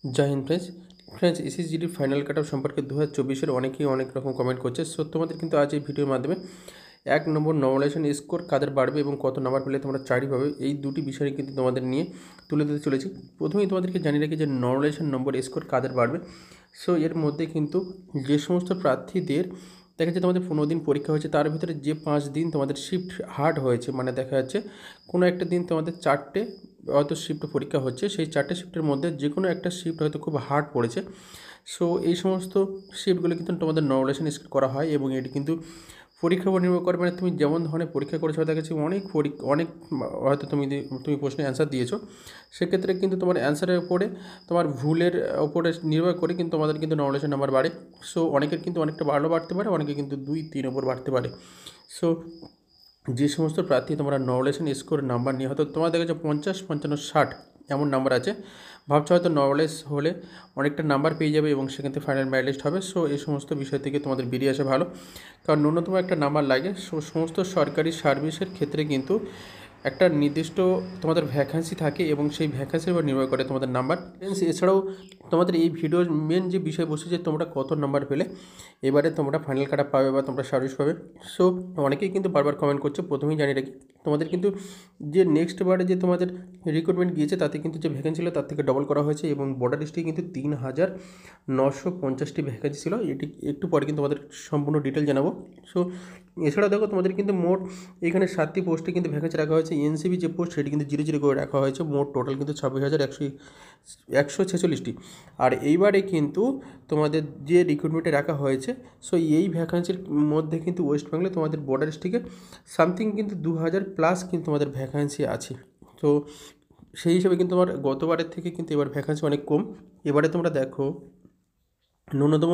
জয় Hind friends. এসএসজিডির final cut off সম্পর্কে 2024-এর অনেকেই অনেক রকম কমেন্ট করছে। সো তোমাদের কিন্তু আজ এই ভিডিওর মাধ্যমে 1 নম্বর নর্মালাইজেশন স্কোর কাদের বাড়বে এবং কত নাম্বার পেলে তোমরা 4 পাবে, এই দুটি বিষয় কিন্তু তোমাদের নিয়ে তুলে ধরতে চলেছি। প্রথমেই তোমাদেরকে জানিয়ে রাখি যে নর্মালাইজেশন নম্বর স্কোর কাদের বাড়বে। সো এর মধ্যে কিন্তু যে সমস্ত প্রার্থীদের দেখা যাচ্ছে তোমাদের 15 দিন পরীক্ষা হয়েছে, তার ভিতরে যে 5 দিন তোমাদের শিফট হার্ড হয়েছে, মানে দেখা যাচ্ছে কোনো একটা দিন তোমাদের 4টে হয়তো শিফট পরীক্ষা হচ্ছে, সেই 4টে শিফটের মধ্যে যে কোনো একটা শিফট হয়তো খুব হার্ড পড়েছে। সো এই সমস্ত শিফটগুলো কিন্তু তোমাদের নর্মালাইজেশন স্কোর করা হয় এবং এটি কিন্তু পরীক্ষার উপর নির্ভর করে, মানে তুমি যেমন ধরনের পরীক্ষা করেছো, দেখা যাচ্ছে অনেক হয়তো তুমি প্রশ্নের অ্যান্সার দিয়েছো, সেক্ষেত্রে কিন্তু তোমার অ্যান্সারের উপরে তোমার ভুলের উপরে নির্ভর করে কিন্তু তোমাদের কিন্তু নর্মালাইজেশন নাম্বার বাড়ে। সো অনেকের কিন্তু অনেকটা বাড়তে পারে, অনেকে কিন্তু 2-3 ওপর বাড়তে পারে। সো যে সমস্ত প্রার্থী তোমরা নর্মালাইজেশন স্কোর নাম্বার নিয়ে হয়তো তোমার দেখা যাচ্ছে 50, 55, 60 এমন নাম্বার আছে, ভাবছো হয়তো নর্মালাইজ হলে অনেকটা নাম্বার পেয়ে যাবে এবং সেখান থেকে ফাইনাল মেরিট লিস্ট হবে। সো এই সমস্ত বিষয় থেকে তোমাদের বেরিয়ে আসা ভালো, কারণ ন্যূনতম একটা নাম্বার লাগে। সমস্ত সরকারি সার্ভিসের ক্ষেত্রে কিন্তু একটা নির্দিষ্ট তোমাদের ভ্যাকান্সি থাকে এবং সেই ভ্যাকান্সির উপর নির্ভর করে তোমাদের নাম্বার। এছাড়াও তোমাদের এই ভিডিওর মেন যে বিষয়বস্তু যে তোমরা কত নাম্বার পেলে এবারে তোমরা ফাইনাল কাট পাবে বা তোমরা সার্ভিস পাবে। সো অনেকেই কিন্তু বারবার কমেন্ট করছে, প্রথমেই জানিয়ে রাখি তোমাদের কিন্তু যে নেক্সট বারে যে তোমাদের রিক্রুটমেন্ট গিয়েছে তাতে কিন্তু যে ভ্যাকেন্সি ছিল তার থেকে ডবল করা হয়েছে এবং বর্ডার ডিস্ট্রিক্টে কিন্তু 3950টি ভ্যাকেন্সি ছিল। এটি একটু পরে কিন্তু তোমাদের সম্পূর্ণ ডিটেল জানাবো। সো এছাড়াও দেখো তোমাদের কিন্তু মোট এখানে 7টি পোস্টে কিন্তু ভ্যাকেন্সি রাখা হয়েছে। এনসিবি যে পোস্ট সেটি কিন্তু 0 করে রাখা হয়েছে। মোট টোটাল কিন্তু 26,146টি। আর এইবারে কিন্তু তোমাদের যে রিক্রুটমেন্টে রাখা হয়েছে, সো এই ভ্যাকান্সির মধ্যে কিন্তু ওয়েস্ট বেঙ্গলে তোমাদের বর্ডার ডিস্ট্রিক্টে সামথিং কিন্তু 2000+ কিন্তু তোমাদের ভ্যাকান্সি আছে। তো সেই হিসেবে কিন্তু তোমার গতবারের থেকে কিন্তু এবার ভ্যাকান্সি অনেক কম। এবারে তোমরা দেখো ন্যূনতম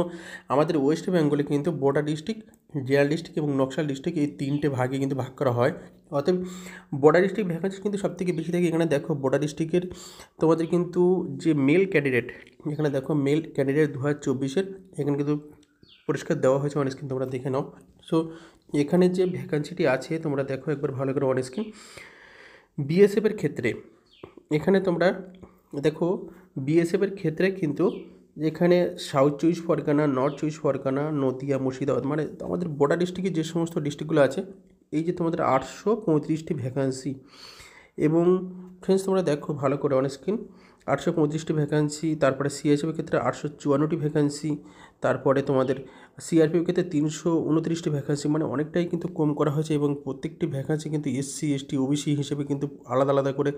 আমাদের ওয়েস্ট বেঙ্গলে কিন্তু বর্ডার ডিস্ট্রিক্ট, জেএল ডিস্ট্রিক্ট এবং নকশাল ডিস্ট্রিক্ট এই 3টে ভাগে কিন্তু ভাগ করা হয়। অতএব বর্ডার ডিস্ট্রিক্ট ভ্যাকান্সি কিন্তু সবথেকে বেশি থাকে। এখানে দেখো বর্ডার ডিস্ট্রিক্টের তোমাদের কিন্তু যে মেল ক্যান্ডিডেট, এখানে দেখো মেল ক্যান্ডিডেট 2024-এর এখানে কিন্তু পরিষ্কার দেওয়া হয়েছে অন স্ক্রিন, তোমরা দেখে নাও। সো এখানে যে ভ্যাকান্সিটি আছে তোমরা দেখো একবার ভালো করে অন স্ক্রিন। বিএসএফের ক্ষেত্রে এখানে তোমরা দেখো বিএসএফের ক্ষেত্রে কিন্তু যেখানে সাউথ 24 পরগনা, নর্থ 24 পরগনা, নদিয়া, মুর্শিদাবাদ, মানে আমাদের বর্ডার ডিস্ট্রিক্টে যে সমস্ত ডিস্ট্রিক্টগুলো আছে, এই যে তোমাদের 835টি ভ্যাকান্সি। এবং ফ্রেন্ডস তোমরা দেখো ভালো করে অন স্ক্রিন 835টি ভ্যাকান্সি। তারপরে সিএইচএফের ক্ষেত্রে 854টি ভ্যাকান্সি। তারপরে তোমাদের সিআরপিএফ ক্ষেত্রে 329টি ভ্যাকান্সি, মানে অনেকটাই কিন্তু কম করা হয়েছে এবং প্রত্যেকটি ভ্যাকান্সি কিন্তু এসসি, এসটি, ওবিসি হিসেবে কিন্তু আলাদা আলাদা করে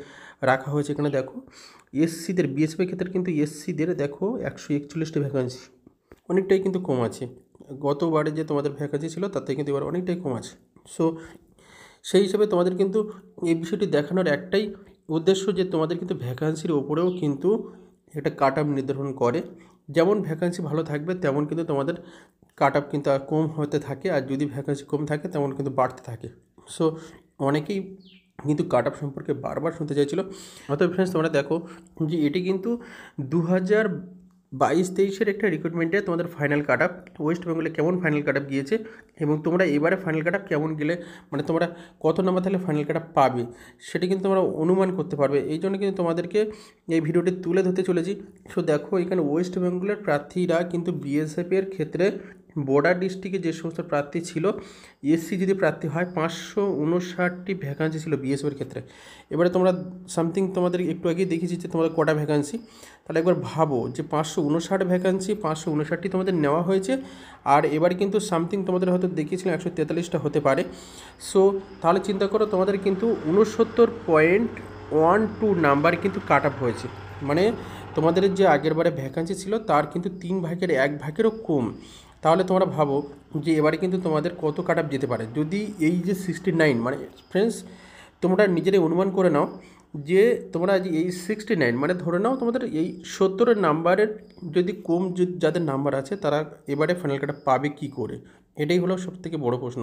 রাখা হয়েছে। এখানে দেখো এসসিদের বিএসএফের ক্ষেত্রে কিন্তু এসসিদের দেখো 141টি ভ্যাকান্সি, অনেকটাই কিন্তু কম আছে। গতবারে যে তোমাদের ভ্যাকান্সি ছিল তার থেকে কিন্তু এবার অনেকটাই কম আছে। সো সেই হিসেবে তোমাদের কিন্তু এই বিষয়টি দেখানোর একটাই উদ্দেশ্য যে তোমাদের কিন্তু ভ্যাকান্সির ওপরেও কিন্তু একটা কাট অফ নির্ধারণ করে। যেমন ভ্যাকান্সি ভালো থাকবে তেমন কিন্তু তোমাদের কাট অফ কিন্তু কম হতে থাকে, আর যদি ভ্যাকান্সি কম থাকে তেমন কিন্তু বাড়তে থাকে। সো অনেকেই কিন্তু কাট অফ সম্পর্কে বারবার শুনতে চাইছিলো। অতএব ফ্রেন্ডস তোমরা দেখো যে এটি কিন্তু 2022-23-এর একটা রিক্রুটমেন্টে তোমাদের ফাইনাল কাট অফ ওয়েস্ট বেঙ্গলে কেমন ফাইনাল কাট অফ গিয়েছে এবং তোমরা এবারে ফাইনাল কাট অফ কেমন গেলে, মানে তোমরা কত নাম্বার তাহলে ফাইনাল কাট অফ পাবে সেটা কিন্তু তোমরা অনুমান করতে পারবে। এই জন্য কিন্তু তোমাদেরকে এই ভিডিওটি তুলে ধরতে চলেছি। সো দেখো এখানে ওয়েস্ট বেঙ্গলের প্রার্থীরা কিন্তু বিএসএফের ক্ষেত্রে বর্ডার ডিস্ট্রিক্টে যে সমস্ত প্রার্থী ছিল, এসসি যদি প্রার্থী হয় 559টি ভ্যাকান্সি ছিল বিএসএফের ক্ষেত্রে। এবারে তোমরা সামথিং তোমাদের একটু আগেই দেখিয়েছি যে তোমাদের কটা ভ্যাকান্সি, তাহলে একবার ভাবো যে 559 ভ্যাকান্সি, 559টি তোমাদের নেওয়া হয়েছে। আর এবার কিন্তু সামথিং তোমাদের হয়তো দেখিয়েছিলাম 143টা হতে পারে। সো তাহলে চিন্তা করো তোমাদের কিন্তু 69.12 নাম্বার কিন্তু কাট আপ হয়েছে, মানে তোমাদের যে আগের বারে ভ্যাকান্সি ছিল তার কিন্তু 1/3 কম। তাহলে তোমরা ভাবো যে এবারে কিন্তু তোমাদের কত কাট আপ যেতে পারে। যদি এই যে 69, মানে ফ্রেন্ডস তোমরা নিজেরাই অনুমান করে নাও যে তোমরা এই 69, মানে ধরে নাও তোমাদের এই 70 নাম্বারের যদি কম যাদের নাম্বার আছে তারা এবারে ফাইনাল কাট পাবে কী করে, এটাই হলো সবথেকে বড় প্রশ্ন।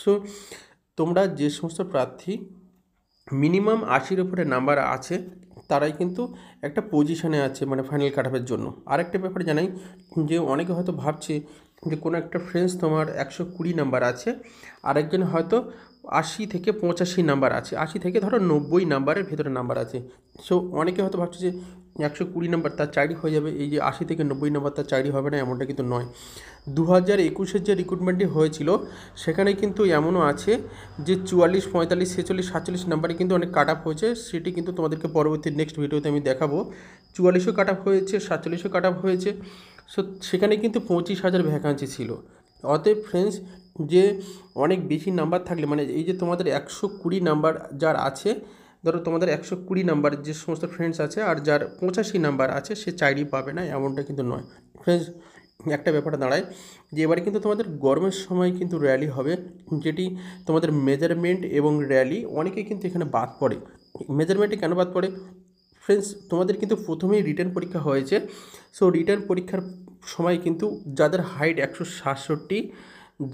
সো তোমরা যে সমস্ত প্রার্থী মিনিমাম 80-র উপরে নাম্বার আছে তারাই কিন্তু একটা পজিশানে আছে, মানে ফাইনাল কাট অফের জন্য। আরেকটা ব্যাপার জানাই যে অনেকে হয়তো ভাবছে যে কোনো একটা ফ্রেন্ডস তোমার 120 নাম্বার আছে, আরেকজন হয়তো 80 থেকে 85 নাম্বার আছে, 80 থেকে ধরো 90 নাম্বারের ভেতরে নাম্বার আছে। সো অনেকে হয়তো ভাবছে যে 120 নাম্বার তার চাকরি হয়ে যাবে, এই যে 80 থেকে 90 নাম্বার তার চাকরি হবে না এমনটা কিন্তু নয়। 2021-এর যে রিক্রুটমেন্টটি হয়েছিল সেখানে কিন্তু এমনও আছে যে 44, 45, 46, 47 নাম্বারে কিন্তু অনেক কাট আপ হয়েছে, সেটি কিন্তু তোমাদেরকে পরবর্তী নেক্সট ভিডিওতে আমি দেখাবো। 44ও কাট আপ হয়েছে, 47ও কাট আপ হয়েছে। সো সেখানে কিন্তু 25,000 ভ্যাকান্সি ছিল। অতএব ফ্রেন্ডস, যে অনেক বেশি নাম্বার থাকলে মানে এই যে তোমাদের 120 নাম্বার যার আছে, ধরো তোমাদের 120 নাম্বার যে সমস্ত ফ্রেন্ডস আছে আর যার 85 নাম্বার আছে সে চাকরি পাবে না এমনটা কিন্তু নয় ফ্রেন্ডস। একটা ব্যাপারটা দাঁড়ায় যে এবারে কিন্তু তোমাদের গরমের সময় কিন্তু র্যালি হবে, যেটি তোমাদের মেজারমেন্ট এবং র্যালি অনেকেই কিন্তু এখানে বাদ পড়ে। মেজারমেন্টে কেন বাদ পড়ে ফ্রেন্ডস, তোমাদের কিন্তু প্রথমেই রিটার্ন পরীক্ষা হয়েছে। সো রিটার্ন পরীক্ষার সময় কিন্তু যাদের হাইট 167,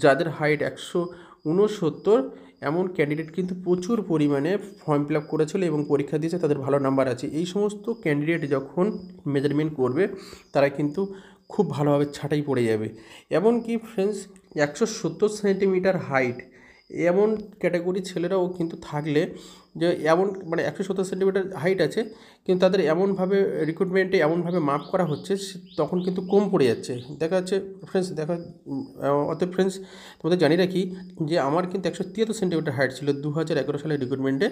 যাদের হাইট 169 এমন ক্যান্ডিডেট কিন্তু প্রচুর পরিমাণে ফর্ম ফিল আপ করেছিল এবং পরীক্ষা দিয়েছে, তাদের ভালো নাম্বার আছে। এই সমস্ত ক্যান্ডিডেট যখন মেজারমেন্ট করবে তারা কিন্তু খুব ভালোভাবে ছাঁটাই পড়ে যাবে। এমনকি ফ্রেন্ডস 170 সেন্টিমিটার হাইট এমন ক্যাটাগরি ছেলেরাও কিন্তু থাকলে, যে এমন মানে 170 সেন্টিমিটার হাইট আছে কিন্তু তাদের এমনভাবে রিক্রুটমেন্টে এমনভাবে মাপ করা হচ্ছে তখন কিন্তু কম পড়ে যাচ্ছে দেখা যাচ্ছে ফ্রেন্ডস। অতএব ফ্রেন্ডস, তোমাদের জানি রাখি যে আমার কিন্তু 173 সেন্টিমিটার হাইট ছিল 2011 সালের রিক্রুটমেন্টে।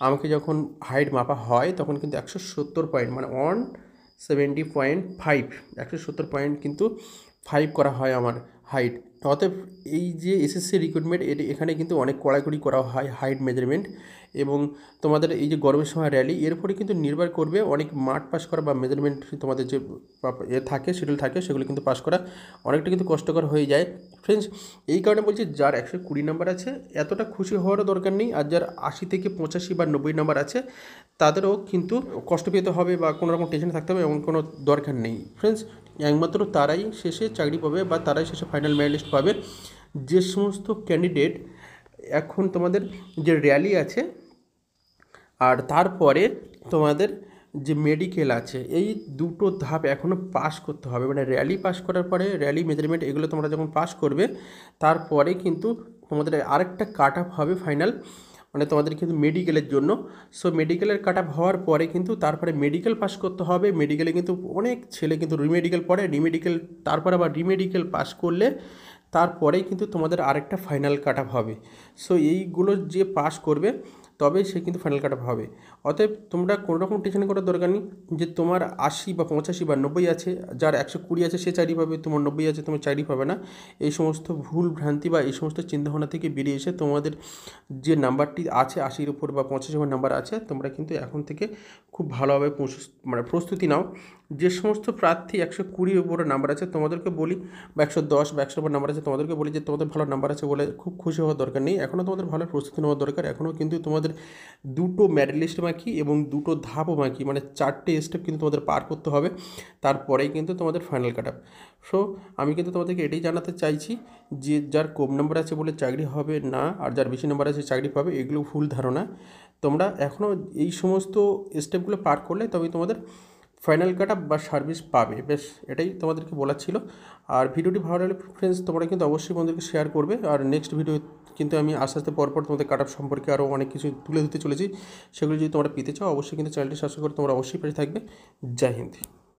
আমাকে যখন হাইট মাপা হয় তখন কিন্তু 170 পয়েন্ট মানে 170.5 170 পয়েন্ট কিন্তু 5 করা হয় আমার হাইট। অতএব এই যে এসএসসি রিক্রুটমেন্ট এখানে কিন্তু অনেক কড়াকড়ি করা হয় হাইট মেজারমেন্ট, এবং তোমাদের এই যে গরমের সময় র্যালি এর উপরে কিন্তু নির্ভর করবে অনেক মাঠ পাস করা বা মেজারমেন্ট তোমাদের যে থাকে শিডিউল থাকে সেগুলো কিন্তু পাস করা অনেকটা কিন্তু কষ্টকর হয়ে যায় ফ্রেন্ডস। এই কারণে বলছি যার 120 নাম্বার আছে এতটা খুশি হওয়ারও দরকার নেই, আর যার 80 থেকে 85 বা 90 নাম্বার আছে তাদেরও কিন্তু কষ্ট পেতে হবে বা কোনো রকম টেনশন থাকতে হবে এমন কোনো দরকার নেই ফ্রেন্ডস। একমাত্র তারাই শেষে চাকরি পাবে বা তারাই শেষে ফাইনাল মেরিট লিস্ট পাবে যে সমস্ত ক্যান্ডিডেট এখন তোমাদের যে র্যালি আছে আর তারপরে তোমাদের যে মেডিকেল আছে, এই দুটো ধাপ এখনও পাস করতে হবে। মানে র্যালি পাস করার পরে র্যালি মেজারমেন্ট এগুলো তোমরা যখন পাস করবে তারপরে কিন্তু তোমাদের আরেকটা কাট আপ হবে ফাইনাল, মানে তোমাদের কিন্তু মেডিকেলের জন্য। সো মেডিকেলের কাট আপ হওয়ার পরে কিন্তু তারপরে মেডিকেল পাস করতে হবে। মেডিকেলে কিন্তু অনেক ছেলে কিন্তু রিমেডিকেল পড়ে, রিমেডিকেল তারপরে আবার রিমেডিকেল পাস করলে তারপরেই কিন্তু তোমাদের আরেকটা ফাইনাল কাট আপ হবে। সো এইগুলো যে পাস করবে তবেই সে কিন্তু ফাইনাল কাট আপ হবে। অতএব তোমরা কোনো রকম টেনশন করার দরকার নেই যে তোমার 80 বা 85 বা 90 আছে, যার 120 আছে সে চাকরি পাবে, তোমার 90 আছে তোমার চাকরি পাবে না। এই সমস্ত ভুল ভ্রান্তি বা এই সমস্ত চিন্তাভাবনা থেকে বেরিয়ে এসে তোমাদের যে নাম্বারটি আছে 80-র উপর বা 85 নাম্বার আছে, তোমরা কিন্তু এখন থেকে খুব ভালোভাবে মানে প্রস্তুতি নাও। যে সমস্ত প্রার্থী 120-র উপরে নাম্বার আছে তোমাদেরকে বলি, বা 110 বা 100 নাম্বার আছে তোমাদেরকে বলি যে তোমাদের ভালো নাম্বার আছে বলে খুব খুশি হওয়ার দরকার নেই। এখনও তোমাদের ভালো প্রস্তুতি নেওয়ার দরকার। এখনও কিন্তু তোমাদের দুটো মেরিট লিস্ট বাকি এবং দুটো ধাপও বাকি, মানে 4টে স্টেপ কিন্তু তোমাদের পার করতে হবে, তারপরেই কিন্তু তোমাদের ফাইনাল কাট আপ। সো আমি কিন্তু তোমাদেরকে এটাই জানাতে চাইছি যে যার কম নাম্বার আছে বলে চাকরি হবে না আর যার বেশি নাম্বার আছে চাকরি পাবে, এগুলো ভুল ধারণা। তোমরা এখনও এই সমস্ত স্টেপগুলো পার করলে তবে তোমাদের ফাইনাল কাট আপ বা সার্ভিস পাবে। বেশ এটাই তোমাদেরকে বলার ছিল। আর ভিডিওটি ভালো লাগলে ফ্রেন্ডস তোমরা কিন্তু অবশ্যই বন্ধুদেরকে শেয়ার করবে। আর নেক্সট ভিডিও কিন্তু আমি আস্তে আস্তে পরপর তোমাদের কাট আপ সম্পর্কে আরও অনেক কিছু তুলে ধরতে চলেছি, সেগুলো যদি তোমরা পেতে চাও অবশ্যই কিন্তু চ্যানেলটি সাবস্ক্রাইব করে তোমরা অবশ্যই পাশে থাকবে। জয় হিন্দ।